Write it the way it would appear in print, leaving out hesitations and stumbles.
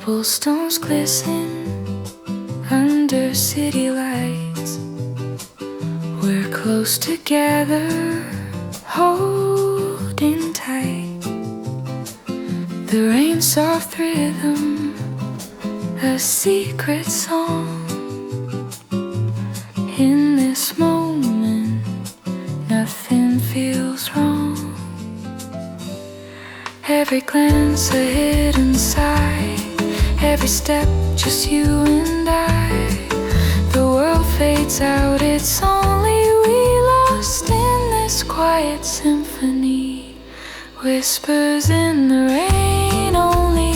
Cobblestones glisten under city lights. We're close together, holding tight. The rain's soft rhythm, a secret song. In this moment, nothing feels wrong. Every glance a hidden sigh, every step just you and I. The world fades out, it's only we lost in this quiet symphony. Whispers in the rain.